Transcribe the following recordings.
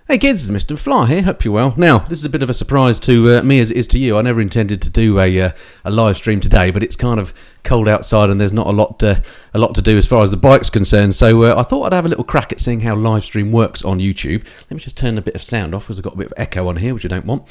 Hey kids, it's Mr. Flyer here, hope you're well. Now, this is a bit of a surprise to me as it is to you. I never intended to do a live stream today, but it's kind of cold outside and there's not a lot to do as far as the bike's concerned. So I thought I'd have a little crack at seeing how Livestream works on YouTube. Let me just turn a bit of sound off because I've got a bit of echo on here, which I don't want.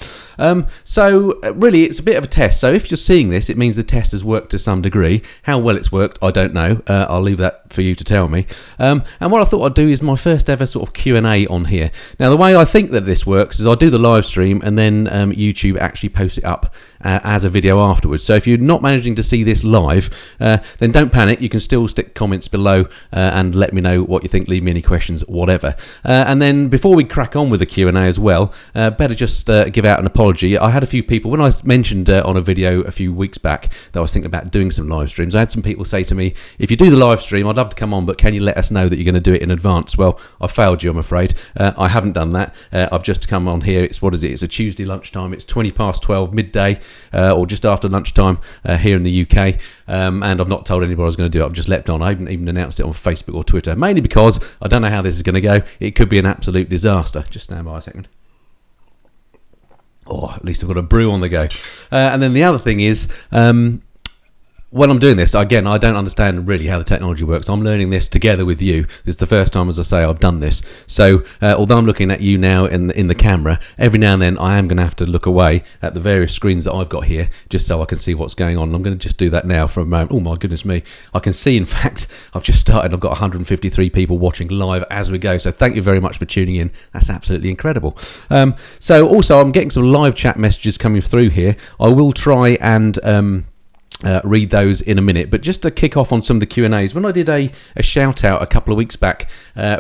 So really, it's a bit of a test. So if you're seeing this, it means the test has worked to some degree. How well it's worked, I don't know. I'll leave that for you to tell me. And what I thought I'd do is my first ever sort of Q&A on here. Now, the way I think that this works is I do the live stream and then YouTube actually posts it up as a video afterwards. So if you're not managing to see this live, then don't panic. You can still stick comments below and let me know what you think. Leave me any questions, whatever. And then before we crack on with the Q&A as well, better just give out an apology. I had a few people, when I mentioned on a video a few weeks back that I was thinking about doing some live streams, I had some people say to me, if you do the live stream, I'd love to come on, but can you let us know that you're going to do it in advance? Well, I failed you, I'm afraid. I haven't done that. I've just come on here. It's It's a Tuesday lunchtime. It's 12:20 midday, or just after lunchtime here in the UK. And I've not told anybody I was going to do it. I've just leapt on. I haven't even announced it on Facebook or Twitter, mainly because I don't know how this is going to go. It could be an absolute disaster. Just stand by a second. Oh, at least I've got a brew on the go. And then the other thing is, when I'm doing this, again, I don't understand really how the technology works. I'm learning this together with you. This is the first time, as I say, I've done this. So, although I'm looking at you now in the camera, every now and then I am going to have to look away at the various screens that I've got here, just so I can see what's going on. I'm going to just do that now for a moment. Oh my goodness me. I can see, in fact, I've just started. I've got 153 people watching live as we go. So thank you very much for tuning in. That's absolutely incredible. So also, I'm getting some live chat messages coming through here. I will try and read those in a minute, but just to kick off on some of the Q&As, when I did a shout out a couple of weeks back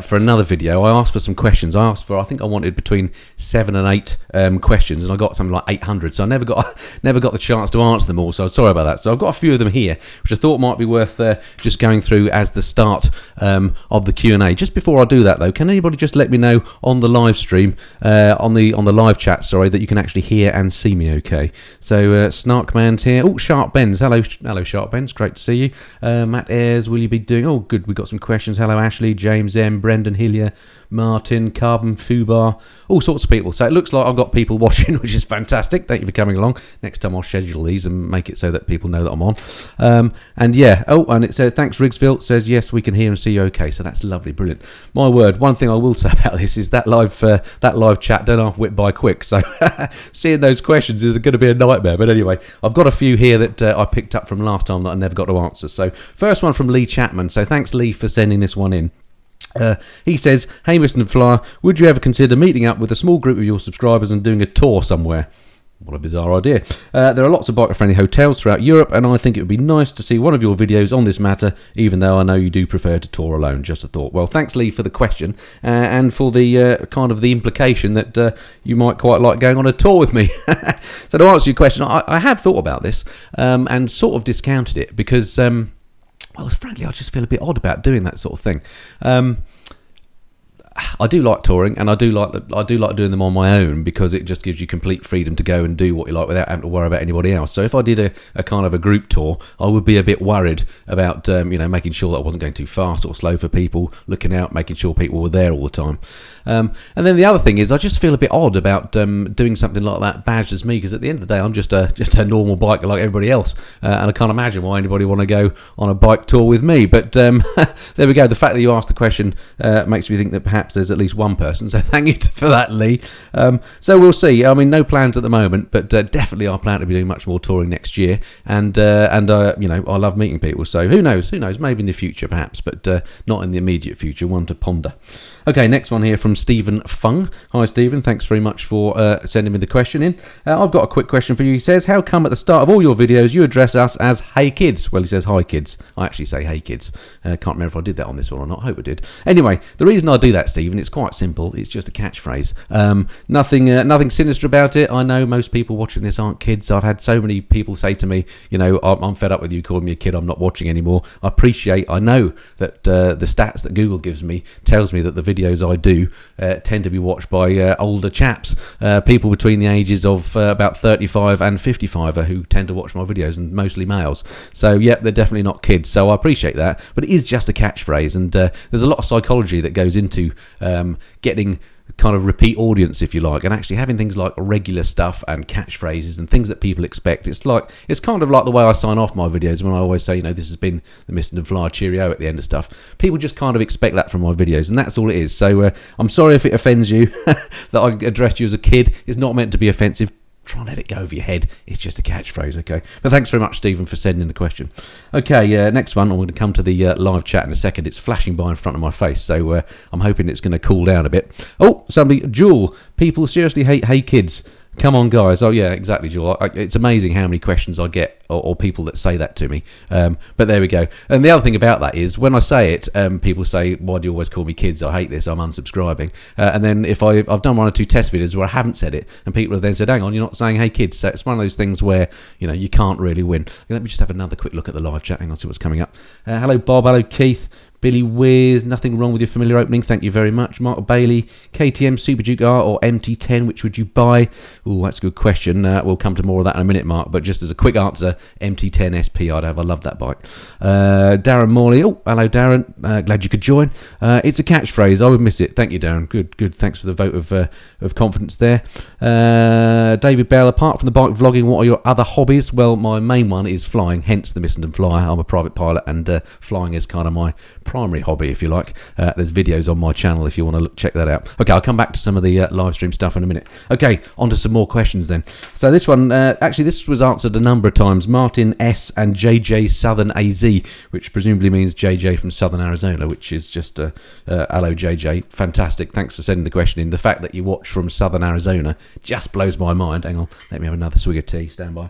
for another video, I asked for some questions. I think I wanted between 7 and 8 questions, and I got something like 800, so I never got the chance to answer them all, so sorry about that. So I've got a few of them here which I thought might be worth just going through as the start of the Q&A. Just before I do that though, can anybody just let me know on the live stream, on the live chat, sorry, that you can actually hear and see me okay? So Snarkman's here. Oh, Sharp Ben's. Hello, Sharp Ben's. Great to see you. Matt Ayres, will you be doing? Oh, good. We've got some questions. Hello, Ashley, James M, Brendan Hillier, Martin, Carbon Fubar, all sorts of people. So it looks like I've got people watching, which is fantastic. Thank you for coming along. Next time I'll schedule these and make it so that people know that I'm on. And yeah, and it says, thanks, Rigsville. It says, yes, we can hear and see you okay. So that's lovely, brilliant. My word, one thing I will say about this is that live chat don't half whip by quick. So seeing those questions is going to be a nightmare. But anyway, I've got a few here that I picked up from last time that I never got to answer. So first one from Lee Chapman. So thanks, Lee, for sending this one in. He says, hey, Mr. Flyer, would you ever consider meeting up with a small group of your subscribers and doing a tour somewhere? What a bizarre idea. There are lots of biker-friendly hotels throughout Europe, and I think it would be nice to see one of your videos on this matter, even though I know you do prefer to tour alone. Just a thought. Well, thanks, Lee, for the question, and for the kind of the implication that you might quite like going on a tour with me. So to answer your question, I have thought about this and sort of discounted it because... well, frankly, I just feel a bit odd about doing that sort of thing. I do like touring, and I do like doing them on my own because it just gives you complete freedom to go and do what you like without having to worry about anybody else. So if I did a kind of a group tour, I would be a bit worried about making sure that I wasn't going too fast or slow for people, looking out, making sure people were there all the time. And then the other thing is, I just feel a bit odd about doing something like that badged as me, because at the end of the day, I'm just a normal biker like everybody else, and I can't imagine why anybody want to go on a bike tour with me. But there we go. The fact that you asked the question makes me think that perhaps there's at least one person, so thank you for that, Lee. So we'll see. I mean, no plans at the moment, but definitely I plan to be doing much more touring next year, and I love meeting people, so who knows, maybe in the future perhaps, but not in the immediate future. One to ponder. Okay, next one here from Stephen Fung. Hi, Stephen. Thanks very much for sending me the question in. I've got a quick question for you. He says, how come at the start of all your videos you address us as hey kids? Well, he says hi kids. I actually say hey kids. Can't remember if I did that on this one or not. I hope I did. Anyway, the reason I do that, Stephen, it's quite simple. It's just a catchphrase. Nothing sinister about it. I know most people watching this aren't kids. I've had so many people say to me, I'm fed up with you calling me a kid. I'm not watching anymore. I know that the stats that Google gives me tells me that the videos I do tend to be watched by older chaps, people between the ages of about 35 and 55 who tend to watch my videos, and mostly males. So yeah, they're definitely not kids, so I appreciate that, but it is just a catchphrase, and there's a lot of psychology that goes into getting kind of repeat audience, if you like, and actually having things like regular stuff and catchphrases and things that people expect. It's kind of like the way I sign off my videos when I always say, this has been the MissendenFlyer cheerio at the end of stuff. People just kind of expect that from my videos, and that's all it is. So I'm sorry if it offends you that I addressed you as a kid. It's not meant to be offensive. Try and let it go over your head. It's just a catchphrase, okay? But thanks very much, Stephen, for sending the question. Okay, next one. I'm going to come to the live chat in a second. It's flashing by in front of my face, so I'm hoping it's going to cool down a bit. Oh, somebody, Jewel, people seriously hate Hey Kids. Come on, guys. Oh, yeah, exactly, Jewel. It's amazing how many questions I get or people that say that to me. But there we go. And the other thing about that is when I say it, people say, why do you always call me kids? I hate this. I'm unsubscribing. And then if I've done 1 or 2 test videos where I haven't said it, and people have then said, hang on, you're not saying hey kids. So it's one of those things where, you can't really win. Let me just have another quick look at the live chat. Hang on, see what's coming up. Hello, Bob. Hello, Keith. Billy Weirs, nothing wrong with your familiar opening. Thank you very much. Mark Bailey, KTM Super Duke R or MT10, which would you buy? Oh, that's a good question. We'll come to more of that in a minute, Mark. But just as a quick answer, MT10 SP I'd have. I love that bike. Darren Morley. Oh, hello, Darren. Glad you could join. It's a catchphrase. I would miss it. Thank you, Darren. Good. Thanks for the vote of confidence there. David Bell, apart from the bike vlogging, what are your other hobbies? Well, my main one is flying, hence the MissendenFlyer. I'm a private pilot, and flying is kind of my primary hobby, if you like. There's videos on my channel if you want to check that out. Okay, I'll come back to some of the live stream stuff in a minute. Okay, on to some more questions then. So this one, actually this was answered a number of times. Martin S and JJ Southern AZ, which presumably means JJ from Southern Arizona, which is just hello JJ, fantastic. Thanks for sending the question in. The fact that you watch from Southern Arizona just blows my mind. Hang on, let me have another swig of tea. Stand by.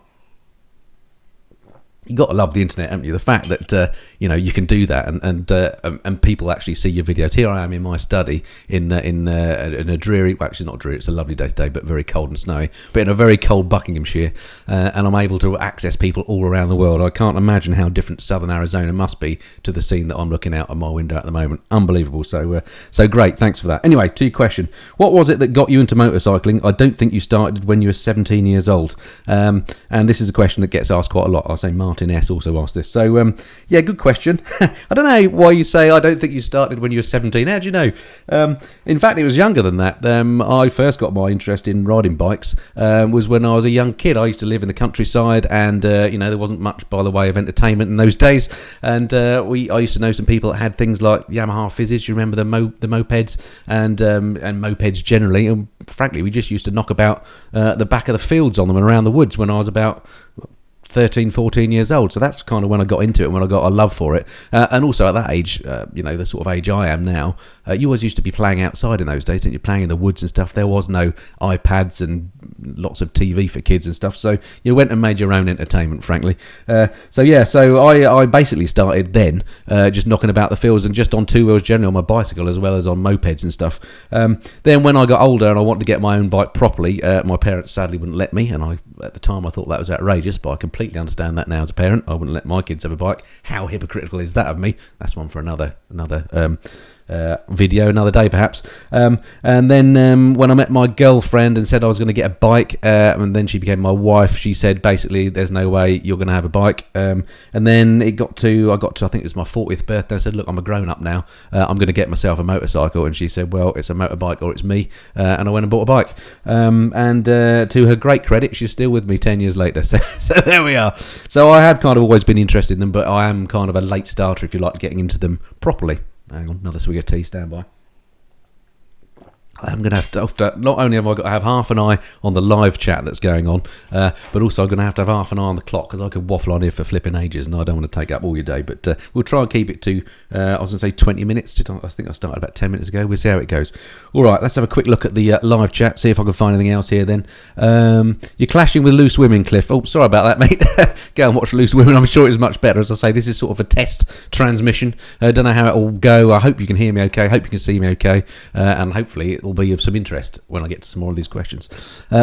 You got to love the internet, haven't you? The fact that you can do that, and people actually see your videos. Here I am in my study in a dreary, well, actually not dreary, it's a lovely day today, but very cold and snowy. But in a very cold Buckinghamshire, and I'm able to access people all around the world. I can't imagine how different Southern Arizona must be to the scene that I'm looking out of my window at the moment. Unbelievable. So great. Thanks for that. Anyway, to your question, what was it that got you into motorcycling? I don't think you started when you were 17 years old. And this is a question that gets asked quite a lot. I'll say Martin S also asked this. So yeah, good question. I don't know why you say I don't think you started when you were 17. How do you know? In fact, it was younger than that. I first got my interest in riding bikes was when I was a young kid. I used to live in the countryside, and there wasn't much by the way of entertainment in those days. And I used to know some people that had things like Yamaha Fizzes. You remember the mopeds and mopeds generally. And frankly, we just used to knock about the back of the fields on them and around the woods when I was about 13, 14 years old. So that's kind of when I got into it, when I got a love for it. And also at that age, the sort of age I am now, you always used to be playing outside in those days, didn't you? Playing in the woods and stuff. There was no iPads and lots of TV for kids and stuff. So you went and made your own entertainment, frankly. So I basically started then just knocking about the fields and just on two wheels generally, on my bicycle as well as on mopeds and stuff. Then when I got older and I wanted to get my own bike properly, my parents sadly wouldn't let me. And at the time I thought that was outrageous, but I completely understand that now as a parent. I wouldn't let my kids have a bike. How hypocritical is that of me? That's one for another video, another day perhaps. And then when I met my girlfriend and said I was going to get a bike, and then she became my wife, she said basically there's no way you're going to have a bike. And then I got to I think it was my 40th birthday. I said, look, I'm a grown up now, I'm going to get myself a motorcycle. And she said, well, it's a motorbike or it's me. And I went and bought a bike, and to her great credit, she's still with me 10 years later. So there we are. So I have kind of always been interested in them, but I am kind of a late starter, if you like, getting into them properly. Hang on, another swig of tea, stand by. I'm going to have to, not only have I got to have half an eye on the live chat that's going on, but also I'm going to have half an eye on the clock, because I could waffle on here for flipping ages and I don't want to take up all your day. But we'll try and keep it to, I was going to say 20 minutes. I think I started about 10 minutes ago. We'll see how it goes. All right, let's have a quick look at the live chat, see if I can find anything else here then. You're clashing with Loose Women, Cliff. Oh, sorry about that, mate. Go and watch Loose Women. I'm sure it's much better. As I say, this is sort of a test transmission. I don't know how it will go. I hope you can hear me okay. I hope you can see me okay. And hopefully it'll be of some interest when I get to some more of these questions.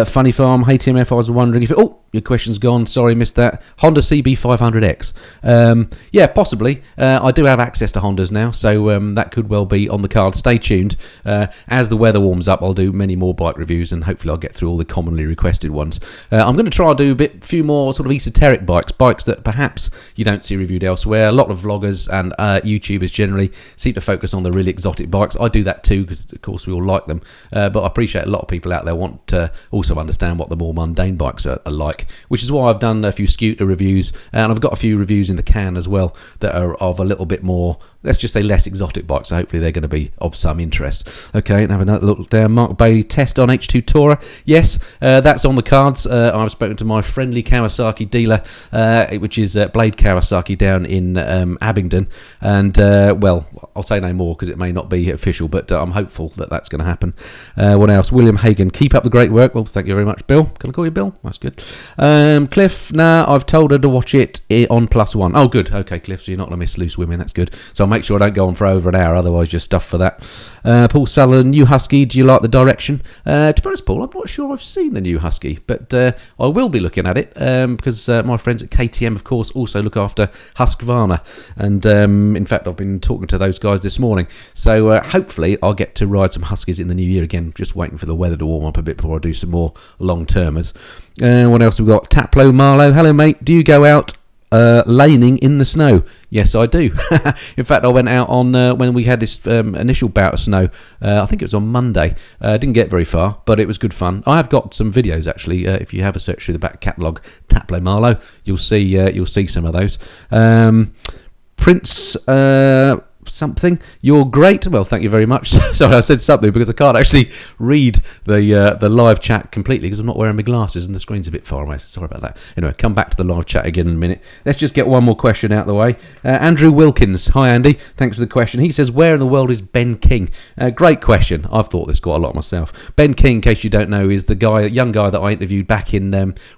Funny Farm, hey TMF, I was wondering if your question's gone, sorry, missed that. Honda CB500X. Yeah, possibly. I do have access to Hondas now, so that could well be on the card. Stay tuned. As the weather warms up, I'll do many more bike reviews, and hopefully I'll get through all the commonly requested ones. I'm going to try and do a few more sort of esoteric bikes that perhaps you don't see reviewed elsewhere. A lot of vloggers and YouTubers generally seem to focus on the really exotic bikes. I do that too, because of course we all like them. them. But I appreciate a lot of people out there want to also understand what the more mundane bikes are like, which is why I've done a few scooter reviews, and I've got a few reviews in the can as well that are of a little bit more, let's just say, less exotic bikes, so hopefully they're going to be of some interest. Okay, and have another look down. Mark Bailey, test on H2 Tourer. Yes, that's on the cards. I've spoken to my friendly Kawasaki dealer, which is Blade Kawasaki down in Abingdon, and well, I'll say no more because it may not be official, but I'm hopeful that that's going to happen. What else? William Hagan, keep up the great work. Well, thank you very much, Bill. Can I call you Bill? That's good. Cliff, I've told her to watch it on +1. Oh, good. Okay, Cliff, so you're not going to miss Loose Women. That's good. So I'll make sure I don't go on for over an hour, otherwise you're stuffed for that. Paul Sutherland, new Husky, do you like the direction? To be honest, Paul, I'm not sure I've seen the new Husky, but I will be looking at it because my friends at KTM, of course, also look after Husqvarna, and in fact I've been talking to those guys this morning, so hopefully I'll get to ride some Huskies in the new year again, just waiting for the weather to warm up a bit before I do some more long-termers. What else have we got? Taplow Marlow, hello mate, do you go out laning in the snow? Yes, I do. In fact, I went out on when we had this initial bout of snow. I think it was on Monday. Didn't get very far, but it was good fun. I have got some videos actually. If you have a search through the back catalogue, Taplow Marlow, you'll see some of those. Prince something, you're great. Well, thank you very much. Sorry, I said something because I can't actually read the live chat completely because I'm not wearing my glasses and the screen's a bit far away. Sorry about that. Anyway, come back to the live chat again in a minute. Let's just get one more question out of the way. Andrew Wilkins, hi Andy, thanks for the question. He says, where in the world is Ben King? Great question. I've thought this quite a lot myself. Ben King, in case you don't know, is the young guy that I interviewed back in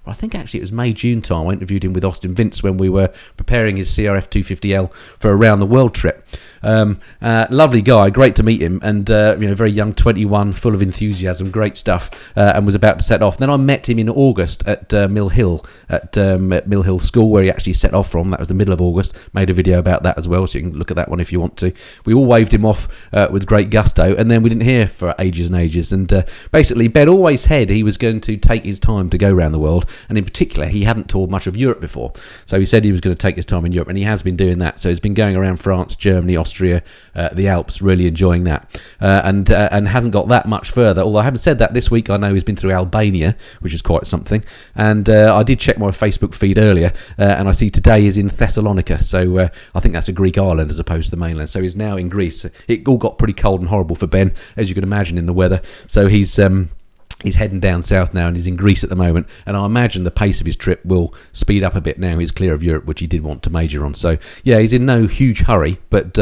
I think actually it was May-June time. I interviewed him with Austin Vince when we were preparing his CRF 250L for a round the world trip. Lovely guy, great to meet him, and very young, 21, full of enthusiasm, great stuff, and was about to set off. Then I met him in August at Mill Hill, at Mill Hill School, where he actually set off from. That was the middle of August. Made a video about that as well, so you can look at that one if you want to. We all waved him off with great gusto, and then we didn't hear for ages and ages. And basically, Ben always said he was going to take his time to go around the world, and in particular, he hadn't toured much of Europe before. So he said he was going to take his time in Europe, and he has been doing that. So he's been going around France, Germany, Austria, the Alps, really enjoying that, and hasn't got that much further. Although having said that, this week I know he's been through Albania, which is quite something. And I did check my Facebook feed earlier, and I see today is in Thessalonica. So I think that's a Greek island as opposed to the mainland. So he's now in Greece. It all got pretty cold and horrible for Ben, as you can imagine, in the weather. So he's heading down south now, and he's in Greece at the moment, and I imagine the pace of his trip will speed up a bit now he's clear of Europe, which he did want to major on. So yeah, he's in no huge hurry, but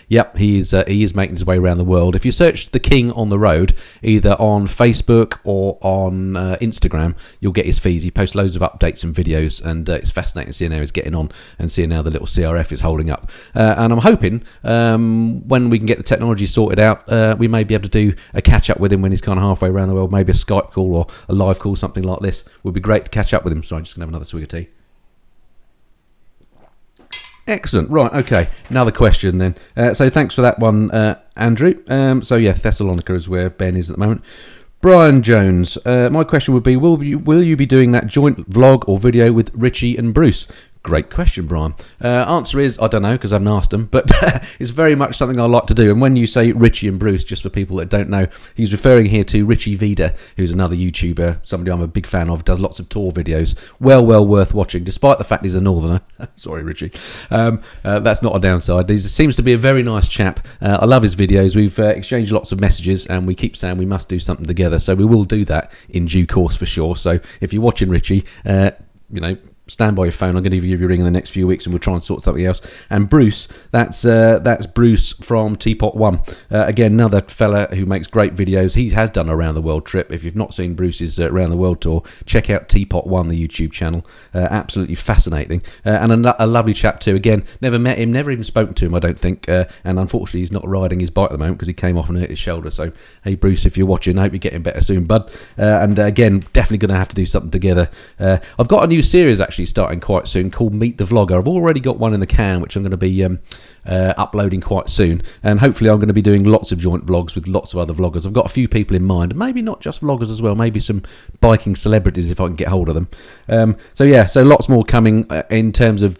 yep, he is making his way around the world. If you search The King on the Road, either on Facebook or on Instagram, you'll get his feeds. He posts loads of updates and videos, and it's fascinating seeing how he's getting on and seeing how the little CRF is holding up. And I'm hoping when we can get the technology sorted out, we may be able to do a catch up with him when he's kind of halfway around the world, maybe a Skype call or a live call, something like this. Would be great to catch up with him. Sorry, I'm just going to have another swig of tea. Excellent. Right, okay. Another question then. So thanks for that one, Andrew. So yeah, Thessalonica is where Ben is at the moment. Brian Jones, my question would be, will you be doing that joint vlog or video with Richie and Bruce? Great question, Brian. Answer is, I don't know, because I haven't asked him, but it's very much something I like to do. And when you say Richie and Bruce, just for people that don't know, he's referring here to Richie Vida, who's another YouTuber, somebody I'm a big fan of, does lots of tour videos. Well worth watching, despite the fact he's a northerner. Sorry, Richie. That's not a downside. He seems to be a very nice chap. I love his videos. We've exchanged lots of messages, and we keep saying we must do something together. So we will do that in due course for sure. So if you're watching Richie, stand by your phone. I'm going to give you a ring in the next few weeks, and we'll try and sort something else. And Bruce, that's Bruce from Teapot One. Again, another fella who makes great videos. He has done a around the world trip. If you've not seen Bruce's around the world tour, check out Teapot One, the YouTube channel. Absolutely fascinating, and a lovely chap too. Again, never met him, never even spoken to him, I don't think. And unfortunately, he's not riding his bike at the moment because he came off and hurt his shoulder. So, hey Bruce, if you're watching, I hope you're getting better soon, bud. And again, definitely going to have to do something together. I've got a new series actually actually starting quite soon called Meet the Vlogger. I've already got one in the can, which I'm going to be uploading quite soon, and hopefully I'm going to be doing lots of joint vlogs with lots of other vloggers. I've got a few people in mind, maybe not just vloggers as well, maybe some biking celebrities if I can get hold of them. So lots more coming in terms of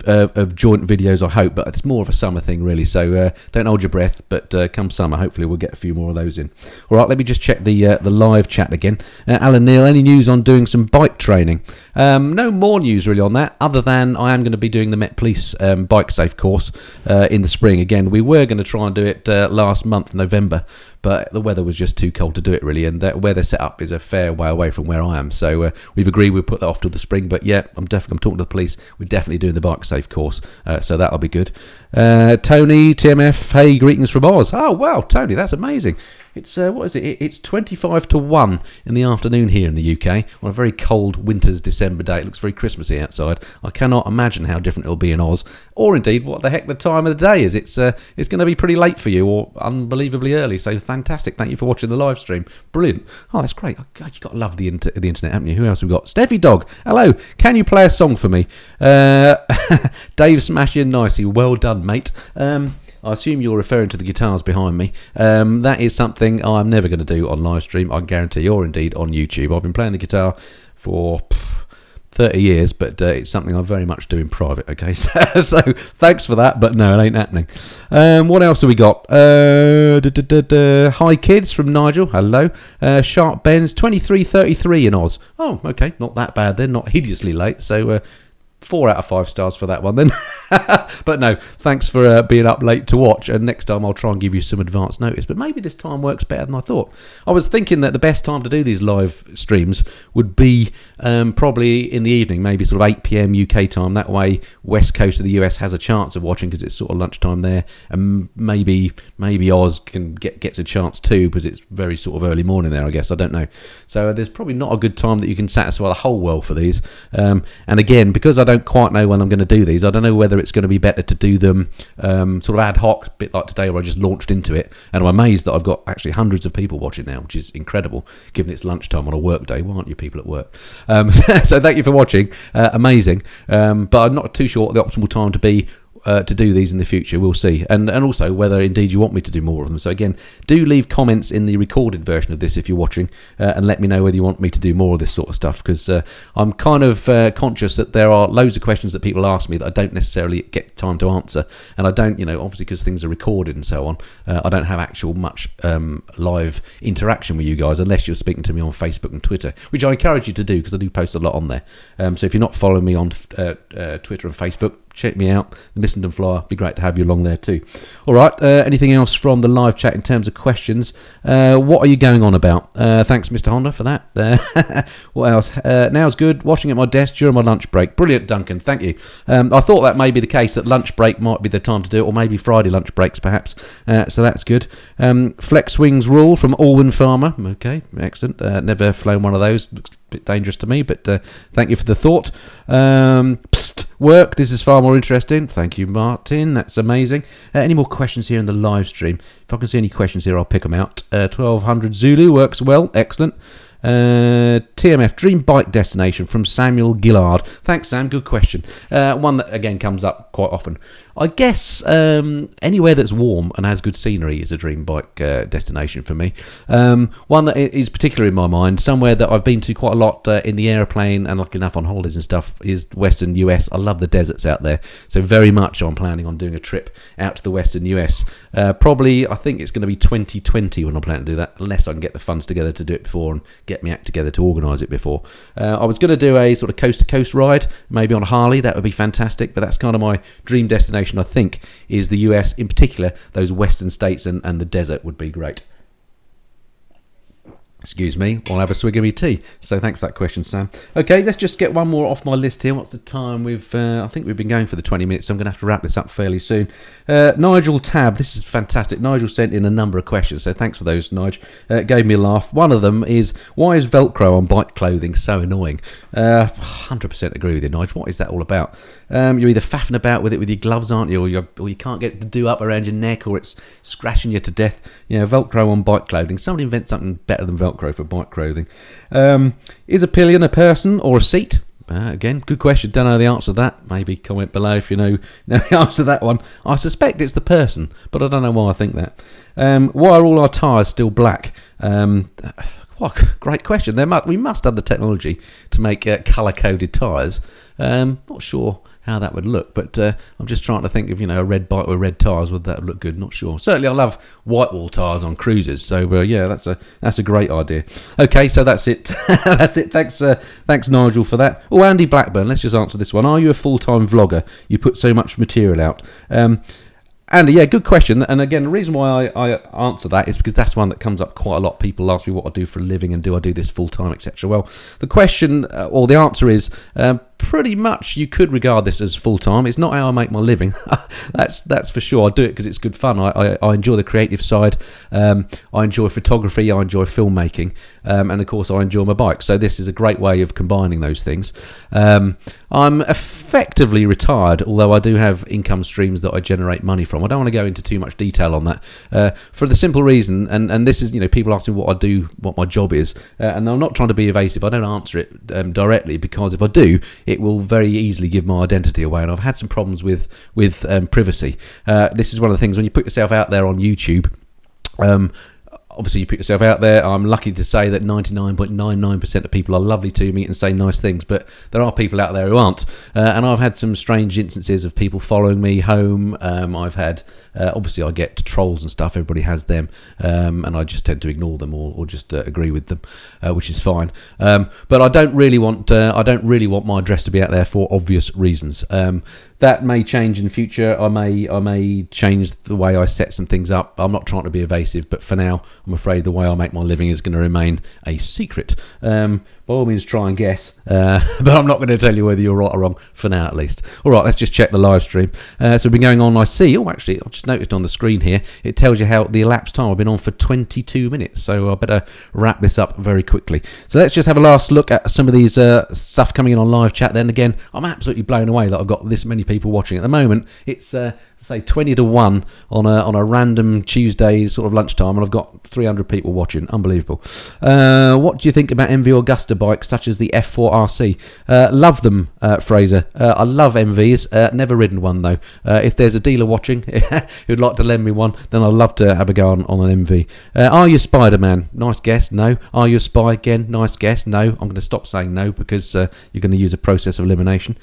joint videos, I hope, but it's more of a summer thing really, so don't hold your breath, but come summer hopefully we'll get a few more of those in. Alright, let me just check the live chat again. Alan Neal, any news on doing some bike training? No more news really on that, other than I am going to be doing the Met Police bike safe course in the spring again. We were going to try and do it last month, November, but the weather was just too cold to do it really, and where they're set up is a fair way away from where I am, so we've agreed we'll put that off till the spring. But yeah, I'm talking to the police, we're definitely doing the bike safe course, so that'll be good. Tony TMF, hey, greetings from Oz. Oh wow, Tony, that's amazing. It's what is it? It's 25 to 1 in the afternoon here in the UK on a very cold winter's December day. It looks very Christmassy outside. I cannot imagine how different it'll be in Oz, or indeed what the heck the time of the day is. It's going to be pretty late for you, or unbelievably early. So fantastic! Thank you for watching the live stream. Brilliant. Oh, that's great. Oh, God, you've got to love the internet, haven't you? Who else have we got? Steffi Dog. Hello. Can you play a song for me? Dave smashing nicely. Well done, mate. I assume you're referring to the guitars behind me. That is something I'm never going to do on live stream, I guarantee, or indeed on YouTube. I've been playing the guitar for 30 years, but it's something I very much do in private, okay? So thanks for that, but no, it ain't happening. What else have we got? Hi kids from Nigel, hello. Sharp Ben's 23:33 in Oz. Oh, okay, not that bad then, not hideously late, so 4 out of 5 stars for that one then. But no, thanks for being up late to watch, and next time I'll try and give you some advance notice, but maybe this time works better than I thought. I was thinking that the best time to do these live streams would be probably in the evening, maybe sort of 8 PM UK time. That way west coast of the US has a chance of watching because it's sort of lunchtime there, and maybe Oz gets a chance too because it's very sort of early morning there, I guess. I don't know. So there's probably not a good time that you can satisfy the whole world for these. And again, because I don't quite know when I'm going to do these, I don't know whether it's going to be better to do them sort of ad hoc, a bit like today where I just launched into it, and I'm amazed that I've got actually hundreds of people watching now, which is incredible given it's lunchtime on a work day. Why aren't you people at work? So thank you for watching. Amazing. But I'm not too sure what the optimal time to be to do these in the future. We'll see, and also whether indeed you want me to do more of them. So again, do leave comments in the recorded version of this if you're watching, and let me know whether you want me to do more of this sort of stuff, because I'm kind of conscious that there are loads of questions that people ask me that I don't necessarily get time to answer, and I don't, obviously because things are recorded and so on, I don't have actual much live interaction with you guys unless you're speaking to me on Facebook and Twitter, which I encourage you to do because I do post a lot on there. So if you're not following me on Twitter and Facebook, check me out, TheMissendenFlyer. Be great to have you along there too. All right, anything else from the live chat in terms of questions? What are you going on about? Thanks, Mr. Honda, for that. What else? Now's good. Washing at my desk during my lunch break. Brilliant, Duncan. Thank you. I thought that may be the case, that lunch break might be the time to do it, or maybe Friday lunch breaks, perhaps. So that's good. Flex Wings Rule from Alwyn Farmer. Okay, excellent. Never flown one of those. Looks a bit dangerous to me, but thank you for the thought. Psst, work. This is far more interesting. Thank you, Martin. That's amazing. Any more questions here in the live stream? If I can see any questions here, I'll pick them out. 1200 Zulu works well. Excellent. TMF Dream Bike Destination from Samuel Gillard. Thanks, Sam. Good question. One that again comes up quite often. I guess anywhere that's warm and has good scenery is a dream bike destination for me. One that is particular in my mind, somewhere that I've been to quite a lot in the aeroplane and lucky enough on holidays and stuff, is Western US. I love the deserts out there, so very much I'm planning on doing a trip out to the Western US. Probably, I think it's going to be 2020 when I'm planning to do that, unless I can get the funds together to do it before and get me act together to organise it before. I was going to do a sort of coast-to-coast ride, maybe on a Harley. That would be fantastic, but that's kind of my dream destination, I think, is the US, in particular those western states, and the desert would be great. Excuse me, I'll have a swig of my tea. So thanks for that question, Sam. Okay, let's just get one more off my list here. What's the time? I think we've been going for the 20 minutes, so I'm going to have to wrap this up fairly soon. Nigel Tab, this is fantastic. Nigel sent in a number of questions, so thanks for those, Nigel. Gave me a laugh. One of them is, why is Velcro on bike clothing so annoying? 100% agree with you, Nigel. What is that all about? You're either faffing about with it with your gloves, aren't you, or you can't get it to do up around your neck, or it's scratching you to death. Velcro on bike clothing. Somebody invent something better than Velcro for bike clothing. Is a pillion a person or a seat? Again, good question. Don't know the answer to that. Maybe comment below if you know the answer to that one. I suspect it's the person, but I don't know why I think that. Why are all our tyres still black? What great question. We must have the technology to make colour-coded tyres. Not sure how that would look, but I'm just trying to think of a red bike with red tyres. Would that look good? Not sure. Certainly, I love white wall tyres on cruisers. So yeah, that's a great idea. Okay, so that's it. That's it. Thanks Nigel for that. Oh, Andy Blackburn. Let's just answer this one. Are you a full-time vlogger? You put so much material out. Andy, yeah, good question. And again, the reason why I answer that is because that's one that comes up quite a lot. People ask me what I do for a living and do I do this full time, etc. Well, the question or the answer is pretty much you could regard this as full time. It's not how I make my living. That's for sure. I do it because it's good fun. I enjoy the creative side. I enjoy photography. I enjoy filmmaking, and of course I enjoy my bike. So this is a great way of combining those things. I'm effectively retired, although I do have income streams that I generate money from. I don't want to go into too much detail on that for the simple reason, and this is, people ask me what I do, what my job is, and I'm not trying to be evasive. I don't answer it directly, because if I do, it will very easily give my identity away, and I've had some problems with privacy. This is one of the things when you put yourself out there on YouTube. Obviously, you put yourself out there. I'm lucky to say that 99.99% of people are lovely to me and say nice things, but there are people out there who aren't. And I've had some strange instances of people following me home. I've had, obviously, I get trolls and stuff. Everybody has them, and I just tend to ignore them or just agree with them, which is fine. But I don't really want my address to be out there for obvious reasons. That may change in future. I may change the way I set some things up. I'm not trying to be evasive, but for now, I'm afraid the way I make my living is going to remain a secret. By all means, try and guess, but I'm not going to tell you whether you're right or wrong for now, at least. All right, let's just check the live stream. So we've been going on. I see. Oh, actually, I've just noticed on the screen here, it tells you how the elapsed time. I've been on for 22 minutes, so I better wrap this up very quickly. So let's just have a last look at some of these stuff coming in on live chat. Then again, I'm absolutely blown away that I've got this many people watching at the moment. It's say 20 to 1 on a random Tuesday sort of lunchtime, and I've got 300 people watching. Unbelievable. What do you think about MV Augusta bikes such as the F4 RC? Love them, Fraser. I love MVs. Never ridden one though. If there's a dealer watching who'd like to lend me one, then I'd love to have a go on an MV. Are you Spider-Man? Nice guess. No. Are you a spy? Again, nice guess. No. I'm going to stop saying no because you're going to use a process of elimination.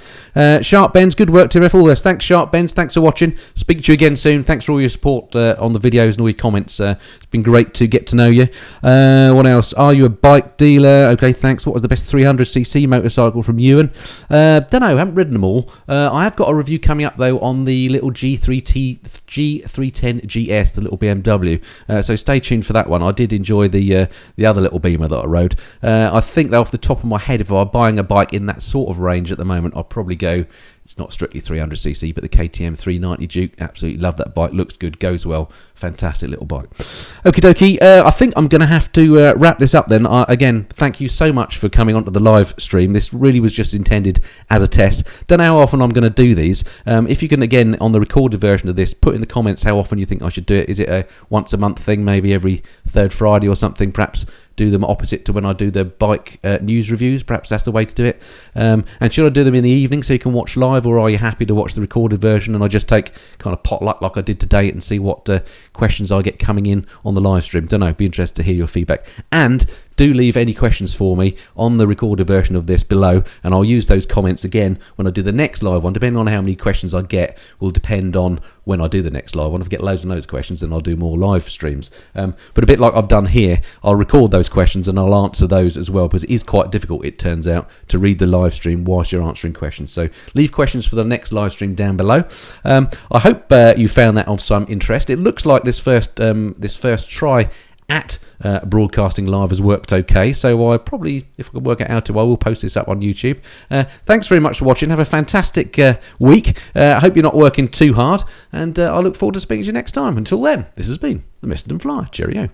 Sharp Benz, good work to all this. Thanks, Sharp Benz. Thanks for watching. Speak to you again soon. Thanks for all your support on the videos and all your comments. It's been great to get to know you. What else? Are you a bike dealer? Okay, thanks. What was the best 300cc motorcycle from Ewan? Don't know. I haven't ridden them all. I have got a review coming up though on the little G310 GS, the little BMW. So stay tuned for that one. I did enjoy the other little Beamer that I rode. I think that off the top of my head, if I were buying a bike in that sort of range at the moment, I'd probably go. It's not strictly 300cc, but the KTM 390 Duke. Absolutely love that bike. Looks good, goes well. Fantastic little bike. Okie dokie. I think I'm going to have to wrap this up then. Again, thank you so much for coming onto the live stream. This really was just intended as a test. Don't know how often I'm going to do these. If you can, again, on the recorded version of this, put in the comments how often you think I should do it. Is it a once a month thing, maybe every third Friday or something? Perhaps do them opposite to when I do the bike news reviews. Perhaps that's the way to do it. And should I do them in the evening so you can watch live, or are you happy to watch the recorded version and I just take kind of potluck like I did today and see what questions I get coming in on the live stream? Don't know. Be interested to hear your feedback. And do leave any questions for me on the recorded version of this below, and I'll use those comments again when I do the next live one. Depending on how many questions I get will depend on when I do the next live one. If I get loads and loads of questions, then I'll do more live streams. But a bit like I've done here, I'll record those questions and I'll answer those as well, because it is quite difficult, it turns out, to read the live stream whilst you're answering questions. So leave questions for the next live stream down below. I hope you found that of some interest. It looks like this first try at broadcasting live has worked okay, so I probably, if I can work out how to, I will post this up on YouTube. Thanks very much for watching. Have a fantastic week. I hope you're not working too hard, and I look forward to speaking to you next time. Until then, this has been the Missenden Flyer. Cheerio.